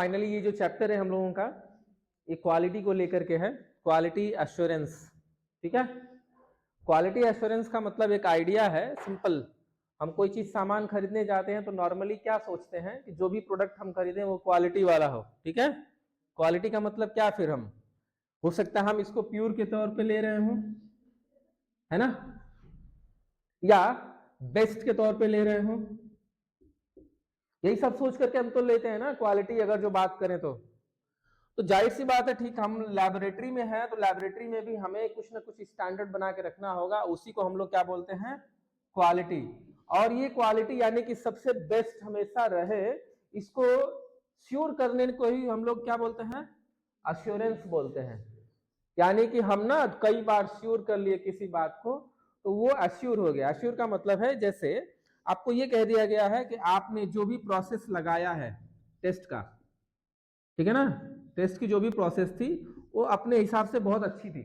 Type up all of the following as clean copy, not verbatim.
Finally ये जो chapter है हम लोगों का, ये क्वालिटी को लेकर के है, क्वालिटी एश्योरेंस। ठीक है, क्वालिटी एश्योरेंस का मतलब एक आइडिया है सिंपल। हम कोई चीज सामान खरीदने जाते हैं तो नॉर्मली क्या सोचते हैं कि जो भी प्रोडक्ट हम खरीदें वो क्वालिटी वाला हो। ठीक है, क्वालिटी का मतलब क्या, फिर हम हो सकता है हम इसको प्योर के तौर पे ले रहे हो, है ना, या बेस्ट के तौर पे ले रहे हो, यही सब सोच करके हम तो लेते हैं ना क्वालिटी। अगर जो बात करें तो जाहिर सी बात है, ठीक, हम लैबोरेटरी में हैं तो लैबोरेटरी में भी हमें कुछ ना कुछ स्टैंडर्ड बना के रखना होगा, उसी को हम लोग क्या बोलते हैं, क्वालिटी। और ये क्वालिटी यानी कि सबसे बेस्ट हमेशा रहे, इसको श्योर करने को ही हम लोग क्या बोलते हैं, अश्योरेंस बोलते हैं। यानी कि हम ना कई बार श्योर कर लिए किसी बात को तो वो अश्योर हो गया। अश्योर का मतलब है जैसे आपको ये कह दिया गया है कि आपने जो भी प्रोसेस लगाया है टेस्ट का, ठीक है ना, टेस्ट की जो भी प्रोसेस थी वो अपने हिसाब से बहुत अच्छी थी,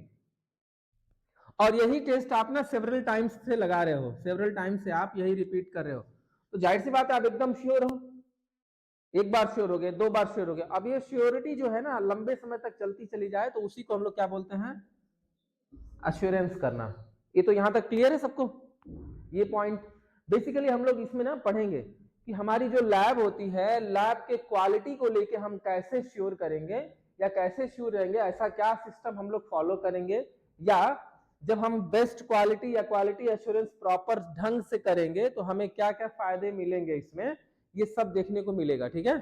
और यही टेस्ट आप ना सेवरल टाइम्स से लगा रहे हो, सेवरल टाइम्स से आप यही रिपीट कर रहे हो, तो जाहिर सी बात है आप एकदम श्योर हो। एक बार श्योर हो गए, दो बार श्योर हो गए, अब ये श्योरिटी जो है ना लंबे समय तक चलती चली जाए तो उसी को हम लोग क्या बोलते हैं, अश्योरेंस करना। ये तो यहां तक क्लियर है सबको? ये पॉइंट बेसिकली हम लोग इसमें ना पढ़ेंगे कि हमारी जो लैब होती है, लैब के क्वालिटी को लेके हम कैसे श्योर करेंगे या कैसे श्योर रहेंगे, ऐसा क्या सिस्टम हम लोग फॉलो करेंगे, या जब हम बेस्ट क्वालिटी या क्वालिटी एश्योरेंस प्रॉपर ढंग से करेंगे तो हमें क्या क्या फायदे मिलेंगे इसमें, ये सब देखने को मिलेगा। ठीक है,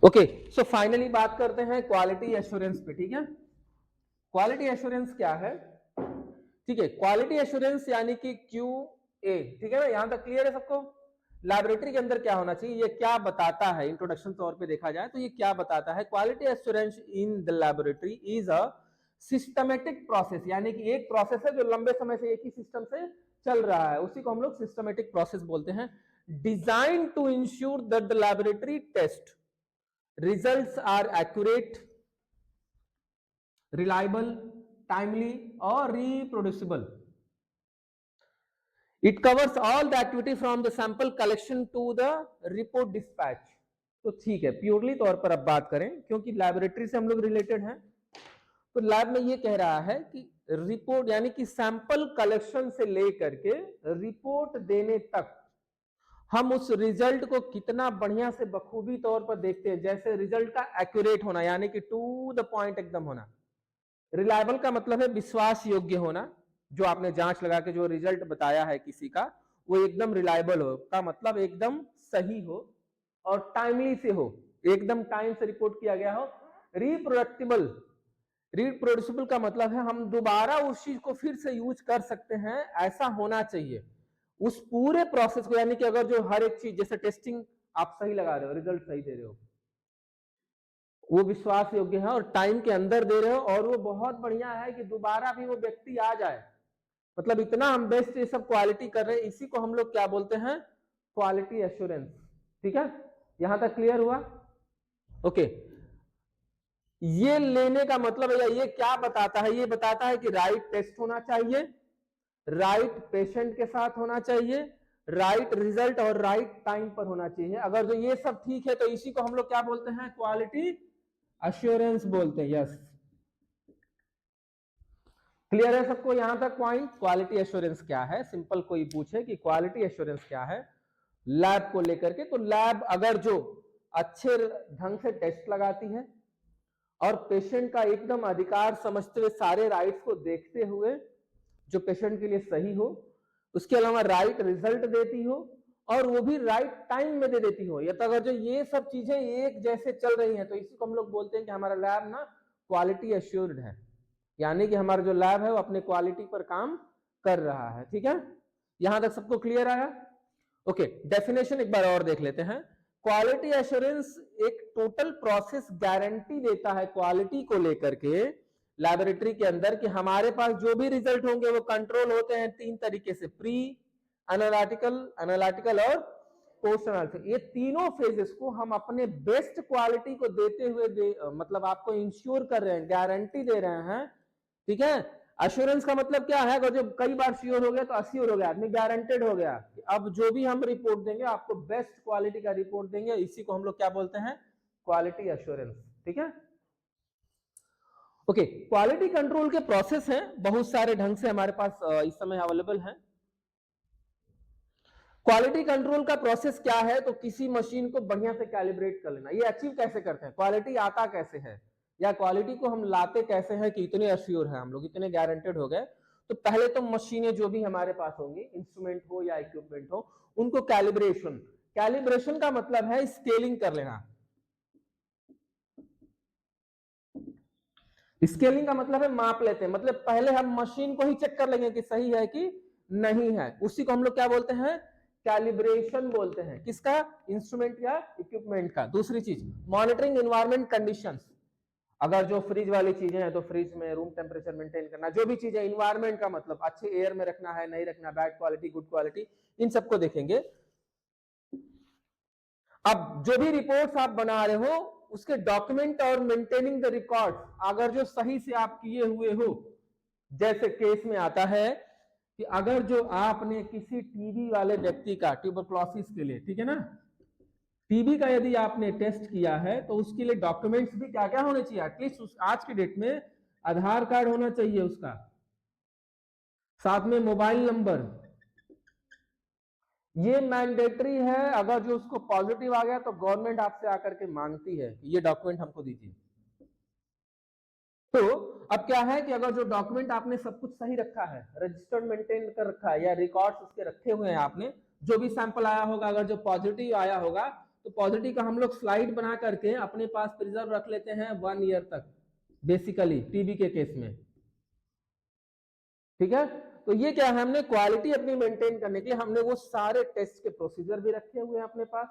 ओके, सो फाइनली बात करते हैं क्वालिटी एश्योरेंस पे। ठीक है, क्वालिटी एश्योरेंस क्या है? ठीक है, क्वालिटी एश्योरेंस यानी कि QA। ठीक है ना, यहां तक क्लियर है सबको? लैबोरेटरी के अंदर क्या होना चाहिए, ये क्या बताता है, इंट्रोडक्शन तौर पे देखा जाए तो ये क्या बताता है, quality assurance in the laboratory is a systematic process, यानी कि एक प्रोसेस है जो लंबे समय से एक ही सिस्टम से चल रहा है, उसी को हम लोग सिस्टमेटिक प्रोसेस बोलते हैं। Design to ensure that the laboratory test results are accurate, reliable, timely or reproducible. It covers all the activity from the sample collection to the report dispatch. तो ठीक है, प्योरली तौर पर अब बात करें, क्योंकि लैबोरेटरी से हम लोग रिलेटेड हैं, तो लैब में ये कह रहा है कि रिपोर्ट यानी कि सैंपल कलेक्शन से लेकर के रिपोर्ट देने तक हम उस रिजल्ट को कितना बढ़िया से बखूबी तौर पर देखते हैं। जैसे रिजल्ट का एक्यूरेट होना, यानी कि टू द पॉइंट एकदम होना। रिलायबल का मतलब है विश्वास योग्य होना, जो आपने जांच लगा के जो रिजल्ट बताया है किसी का वो एकदम रिलायबल हो, का मतलब एकदम सही हो और टाइमली से हो, एकदम टाइम से रिपोर्ट किया गया हो। रिप्रोडक्टिबल, रिप्रोड्यूसिबल का मतलब है हम दोबारा उस चीज को फिर से यूज कर सकते हैं, ऐसा होना चाहिए उस पूरे प्रोसेस को। यानी कि अगर जो हर एक चीज, जैसे टेस्टिंग आप सही लगा रहे हो, रिजल्ट सही दे रहे हो, वो विश्वास योग्य है और टाइम के अंदर दे रहे हो, और वो बहुत बढ़िया है कि दोबारा भी वो व्यक्ति आ जाए, मतलब इतना हम बेस्ट ये सब क्वालिटी कर रहे हैं, इसी को हम लोग क्या बोलते हैं, क्वालिटी एश्योरेंस। ठीक है, यहां तक क्लियर हुआ? ओके, ये लेने का मतलब है, ये क्या बताता है, ये बताता है कि राइट टेस्ट होना चाहिए, राइट पेशेंट के साथ होना चाहिए, राइट रिजल्ट और राइट टाइम पर होना चाहिए। अगर जो ये सब ठीक है तो इसी को हम लोग क्या बोलते हैं, क्वालिटी अश्योरेंस बोलते हैं। यस, क्लियर है सबको यहां तक पॉइंट? क्वालिटी एश्योरेंस क्या है, सिंपल कोई पूछे कि क्वालिटी एश्योरेंस क्या है लैब को लेकर के, तो लैब अगर जो अच्छे ढंग से टेस्ट लगाती है और पेशेंट का एकदम अधिकार समझते हुए सारे राइट्स को देखते हुए जो पेशेंट के लिए सही हो, उसके अलावा राइट रिजल्ट देती हो और वो भी राइट टाइम में दे देती हो, या तो अगर जो ये सब चीजें एक जैसे चल रही हैं तो इसी को हम लोग बोलते हैं कि हमारा लैब ना क्वालिटी एश्योर्ड है, यानी कि हमारा जो लैब है वो अपने क्वालिटी पर काम कर रहा है। ठीक है, यहां तक सबको क्लियर आया? ओके, डेफिनेशन एक बार और देख लेते हैं। क्वालिटी एश्योरेंस एक टोटल प्रोसेस गारंटी देता है क्वालिटी को लेकर के लैबोरेटरी के अंदर, कि हमारे पास जो भी रिजल्ट होंगे वो कंट्रोल होते हैं तीन तरीके से, प्री एनालिटिकल, एनालिटिकल और पोस्ट एनालिटिकल। ये तीनों फेजेस को हम अपने बेस्ट क्वालिटी को देते हुए मतलब आपको इंश्योर कर रहे हैं, गारंटी दे रहे हैं, ठीक है, एश्योरेंस का मतलब क्या है, अगर जो कई बार श्योर हो गया तो अश्योर हो गया, आदमी गारंटेड हो गया कि अब जो भी हम रिपोर्ट देंगे आपको बेस्ट क्वालिटी का रिपोर्ट देंगे, इसी को हम लोग क्या बोलते हैं, क्वालिटी एश्योरेंस। ठीक है, ओके। क्वालिटी कंट्रोल के प्रोसेस हैं बहुत सारे ढंग से हमारे पास इस समय अवेलेबल हैं। क्वालिटी कंट्रोल का प्रोसेस क्या है, तो किसी मशीन को बढ़िया से कैलिब्रेट कर लेना। ये अचीव कैसे करते हैं, क्वालिटी आता कैसे है, या क्वालिटी को हम लाते कैसे हैं कि इतने अश्योर है हम लोग, इतने गारंटेड हो गए। तो पहले तो मशीनें जो भी हमारे पास होंगी, इंस्ट्रूमेंट हो या इक्विपमेंट हो, उनको कैलिब्रेशन, कैलिब्रेशन का मतलब है स्केलिंग कर लेना। स्केलिंग का मतलब है माप लेते हैं, मतलब पहले हम मशीन को ही चेक कर लेंगे कि सही है कि नहीं है, उसी को हम लोग क्या बोलते हैं, कैलिब्रेशन बोलते हैं। किसका, इंस्ट्रूमेंट या इक्विपमेंट का। दूसरी चीज मॉनिटरिंग एनवायरमेंट कंडीशंस, अगर जो फ्रिज वाली चीजें हैं तो फ्रिज में रूम टेम्परेचर मेंटेन करना, जो भी चीजें इन्वायरमेंट का मतलब अच्छे एयर में रखना है नहीं रखना, बैड क्वालिटी गुड क्वालिटी, इन सबको देखेंगे। अब जो भी रिपोर्ट्स आप बना रहे हो उसके डॉक्यूमेंट और मेंटेनिंग द रिकॉर्ड, अगर जो सही से आप किए हुए हो, जैसे केस में आता है कि अगर जो आपने किसी टीबी वाले व्यक्ति का, ट्यूबरक्लोसिस के लिए, ठीक है ना, टीबी का यदि आपने टेस्ट किया है तो उसके लिए डॉक्यूमेंट्स भी क्या क्या होने चाहिए, एटलीस्ट आज के डेट में आधार कार्ड होना चाहिए उसका, साथ में मोबाइल नंबर, ये मैंडेटरी है। अगर जो उसको पॉजिटिव आ गया तो गवर्नमेंट आपसे आकर के मांगती है कि ये डॉक्यूमेंट हमको दीजिए। तो अब क्या है कि अगर जो डॉक्यूमेंट आपने सब कुछ सही रखा है, रजिस्टर्ड मेंटेन कर रखा है, या रिकॉर्ड्स उसके रखे हुए हैं आपने, जो भी सैंपल आया होगा अगर जो पॉजिटिव आया होगा तो पॉजिटिव का हम लोग स्लाइड बना करके अपने पास प्रिजर्व रख लेते हैं 1 ईयर तक, बेसिकली टीबी के केस में। ठीक है, तो ये क्या है, हमने क्वालिटी अपनी मेंटेन करने के लिए हमने वो सारे टेस्ट के प्रोसीजर भी रखे हुए हैं अपने पास,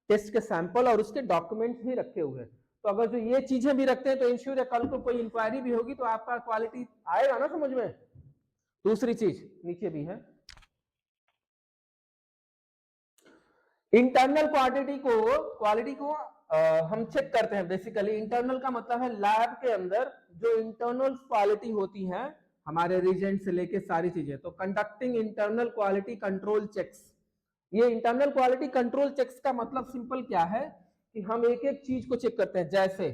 टेस्ट के सैंपल और उसके डॉक्यूमेंट्स भी रखे हुए हैं। तो अगर जो ये चीजें भी रखते हैं तो इंश्योर है कल को कोई इंक्वायरी भी होगी तो आपका क्वालिटी आएगा ना समझ में। दूसरी चीज नीचे भी है, इंटरनल क्वालिटी को हम चेक करते हैं। बेसिकली इंटरनल का मतलब है लैब के अंदर जो इंटरनल क्वालिटी होती है हमारे रीजेंट से लेके सारी चीजें, तो conducting internal quality control checks. ये इंटरनल क्वालिटी कंट्रोल चेक्स का मतलब सिंपल क्या है कि हम एक एक चीज को चेक करते हैं, जैसे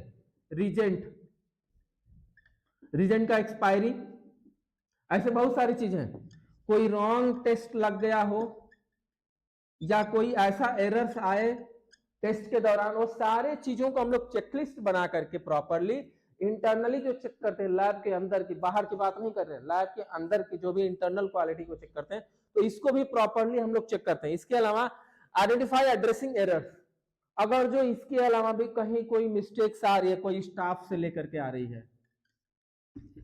रीजेंट का एक्सपायरी, ऐसे बहुत सारी चीजें, कोई रॉन्ग टेस्ट लग गया हो या कोई ऐसा एरर्स आए टेस्ट के दौरान, वो सारे चीजों को हम लोग चेकलिस्ट बना करके प्रॉपरली इंटरनली जो चेक करते हैं, लैब के अंदर की, बाहर की बात नहीं कर रहे हैं, लैब के अंदर की जो भी इंटरनल क्वालिटी को चेक करते हैं, तो इसको भी प्रॉपरली हम लोग चेक करते हैं। इसके अलावा आइडेंटिफाई एड्रेसिंग एरर्स, अगर जो इसके अलावा भी कहीं कोई मिस्टेक्स आ रही है, कोई स्टाफ से लेकर के आ रही है,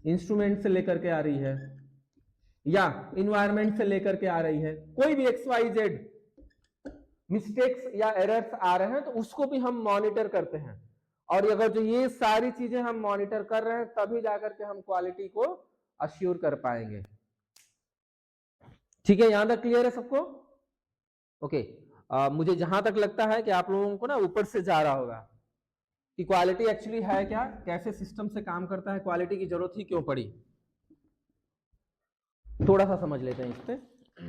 इंस्ट्रूमेंट से लेकर के आ रही है, या इन्वायरमेंट से लेकर के आ रही है, कोई भी XYZ मिस्टेक्स या एरर्स आ रहे हैं तो उसको भी हम मॉनिटर करते हैं। और अगर जो ये सारी चीजें हम मॉनिटर कर रहे हैं तभी जाकर के हम क्वालिटी को अश्योर कर पाएंगे। ठीक है, यहां तक क्लियर है सबको? ओके, मुझे जहां तक लगता है कि आप लोगों को ना ऊपर से जा रहा होगा कि क्वालिटी एक्चुअली है क्या, कैसे सिस्टम से काम करता है, क्वालिटी की जरूरत ही क्यों पड़ी, थोड़ा सा समझ लेते हैं इस पे।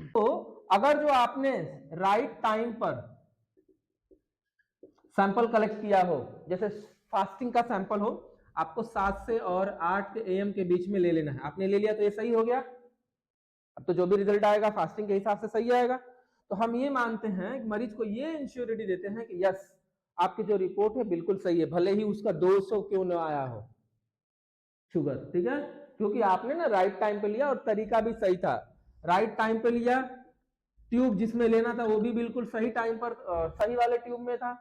तो अगर जो आपने राइट टाइम पर सैंपल कलेक्ट किया हो, जैसे फास्टिंग का सैंपल हो, आपको 7 से और 8 AM के बीच में ले लेना है, आपने ले लिया तो ये सही हो गया। अब तो जो भी रिजल्ट आएगा फास्टिंग के हिसाब से सही आएगा। तो हम ये मानते हैं कि मरीज को ये इंश्योरिटी देते हैं कि यस आपकी जो रिपोर्ट है बिल्कुल सही है, भले ही उसका 200 क्यों ना आया हो शुगर, ठीक है, क्योंकि आपने ना राइट टाइम पे लिया और तरीका भी सही था, राइट टाइम पे लिया, ट्यूब जिसमें लेना था वो भी बिल्कुल सही टाइम पर सही वाले ट्यूब में था,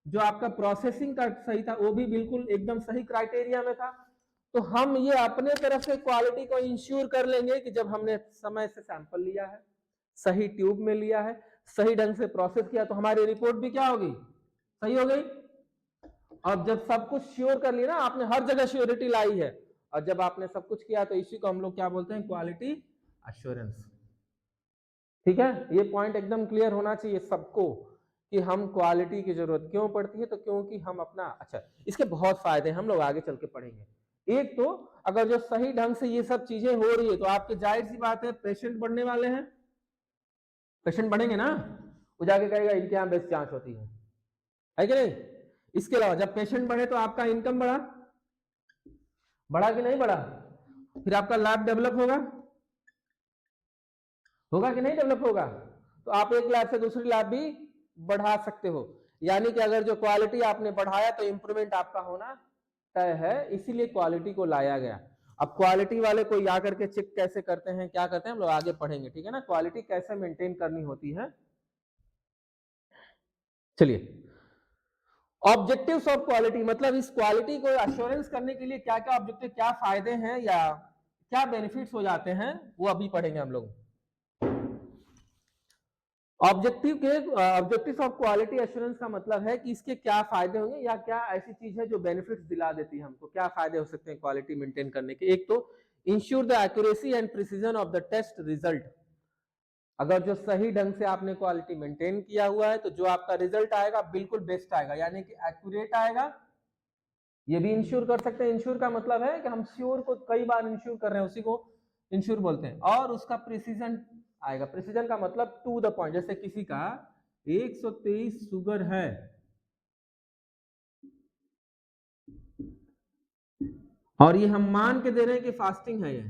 जो आपका प्रोसेसिंग का सही था वो भी बिल्कुल एकदम सही क्राइटेरिया में था। तो हम ये अपने तरफ से क्वालिटी को इंश्योर कर लेंगे कि जब हमने समय से सैंपल लिया है, सही ट्यूब में लिया है, सही ढंग से प्रोसेस किया, तो हमारी रिपोर्ट भी क्या होगी, सही हो गई। और जब सब कुछ श्योर कर लिया ना, आपने हर जगह श्योरिटी लाई है, और जब आपने सब कुछ किया तो इसी को हम लोग क्या बोलते हैं, क्वालिटी एश्योरेंस। ठीक है, ये पॉइंट एकदम क्लियर होना चाहिए सबको कि हम क्वालिटी की जरूरत क्यों पड़ती है, तो क्योंकि हम अपना, अच्छा इसके बहुत फायदे हम लोग आगे चल के पढ़ेंगे, एक तो अगर जो सही ढंग से ये सब चीजें हो रही है तो आपके जाहिर सी बात है पेशेंट बढ़ने वाले हैं, पेशेंट बढ़ेंगे ना, वो जाके कहेगा इनके यहाँ बेस्ट जांच होती है कि नहीं। इसके अलावा जब पेशेंट बढ़े तो आपका इनकम बढ़ा, बढ़ा कि नहीं बढ़ा, फिर आपका लैब डेवलप होगा, होगा कि नहीं डेवलप होगा, तो आप एक लैब से दूसरी लैब भी बढ़ा सकते हो। यानी कि अगर जो क्वालिटी आपने बढ़ाया तो इंप्रूवमेंट आपका होना तय है, इसीलिए क्वालिटी को लाया गया। अब क्वालिटी वाले को आकर के चेक कैसे करते हैं, क्या करते हैं, हम लोग आगे पढ़ेंगे, ठीक है ना, क्वालिटी कैसे मेंटेन करनी होती है। चलिए, ऑब्जेक्टिव्स ऑफ क्वालिटी मतलब इस क्वालिटी को अश्योरेंस करने के लिए क्या क्या ऑब्जेक्टिव, क्या फायदे हैं या क्या बेनिफिट्स हो जाते हैं, वो अभी पढ़ेंगे हम लोग। ऑब्जेक्टिव्स ऑफ क्वालिटी एश्योरेंस का मतलब है कि इसके क्या फायदे होंगे या क्या ऐसी चीज है जो बेनिफिट्स दिला देती है हमको, क्या फायदे हो सकते हैं क्वालिटी मेंटेन करने के। एक तो ensure the accuracy and precision of the test result. अगर जो सही ढंग से आपने क्वालिटी मेंटेन किया हुआ है तो जो आपका रिजल्ट आएगा बिल्कुल बेस्ट आएगा, यानी कि एक्यूरेट आएगा। ये भी इंश्योर कर सकते हैं, इंश्योर का मतलब है कि हम श्योर को कई बार इंश्योर कर रहे हैं, उसी को इंश्योर बोलते हैं। और उसका प्रिसीजन आएगा, प्रिसीजन का मतलब टू द पॉइंट, जैसे किसी का 123 शुगर है और ये हम मान के दे रहे हैं कि फास्टिंग है ये,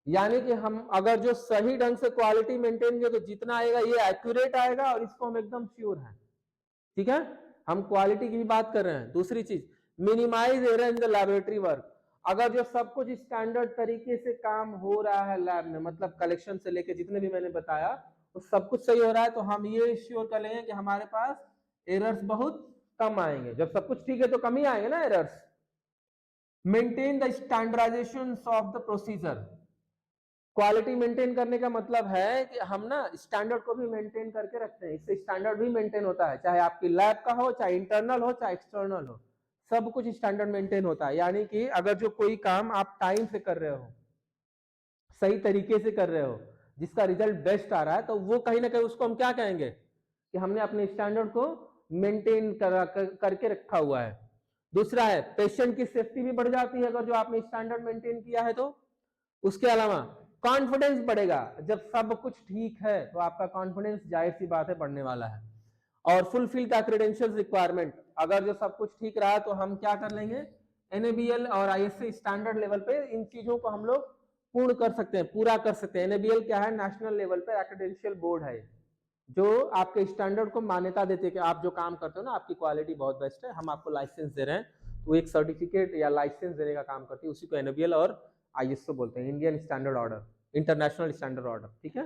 यानी कि हम अगर जो सही ढंग से क्वालिटी मेंटेन किया तो जितना आएगा ये एक्यूरेट आएगा और इसको हम एकदम श्योर है, ठीक है। हम क्वालिटी की भी बात कर रहे हैं। दूसरी चीज, minimise error in the laboratory work. अगर जो सब कुछ स्टैंडर्ड तरीके से काम हो रहा है लैब में, मतलब कलेक्शन से लेके जितने भी मैंने बताया तो सब कुछ सही हो रहा है, तो हम ये श्योर कर लेंगे कि हमारे पास एरर्स बहुत कम आएंगे। जब सब कुछ ठीक है तो कम ही आएंगे ना errors. Maintain the standardisation of the procedure. Quality maintain करने का मतलब है कि हम ना स्टैंडर्ड को भी मेंटेन करके रखते हैं, इससे स्टैंडर्ड भी मेंटेन होता है, चाहे आपकी लैब का हो, चाहे इंटरनल हो, चाहे एक्सटर्नल हो, सब कुछ स्टैंडर्ड मेंटेन होता है। यानी कि अगर जो कोई काम आप टाइम से कर रहे हो, सही तरीके से कर रहे हो, जिसका रिजल्ट बेस्ट आ रहा है, तो वो कहीं ना कहीं उसको हम क्या कहेंगे कि हमने अपने स्टैंडर्ड को मेंटेन करके रखा हुआ है। दूसरा है पेशेंट की सेफ्टी भी बढ़ जाती है अगर जो आपने स्टैंडर्ड मेंटेन किया है तो। उसके अलावा कॉन्फिडेंस बढ़ेगा, जब सब कुछ ठीक है तो आपका कॉन्फिडेंस जाहिर सी बात है बढ़ने वाला है। और फुलफिल द क्रेडेंशियल रिक्वायरमेंट, अगर जो सब कुछ ठीक रहा तो हम क्या कर लेंगे, एनएबीएल और आईएससी स्टैंडर्ड लेवल पे इन चीजों को हम लोग पूर्ण कर सकते हैं, पूरा कर सकते हैं। एनएबीएल क्या है, नेशनल लेवल पे एक्रेडेंशियल बोर्ड है जो आपके स्टैंडर्ड को मान्यता देते हैं कि आप जो काम करते हो ना आपकी क्वालिटी बहुत बेस्ट है, हम आपको लाइसेंस दे रहे हैं, तो एक सर्टिफिकेट या लाइसेंस देने का काम करती है, उसी को एनएबीएल और आईएसओ बोलते हैं, Indian standard order, international standard order, ठीक है।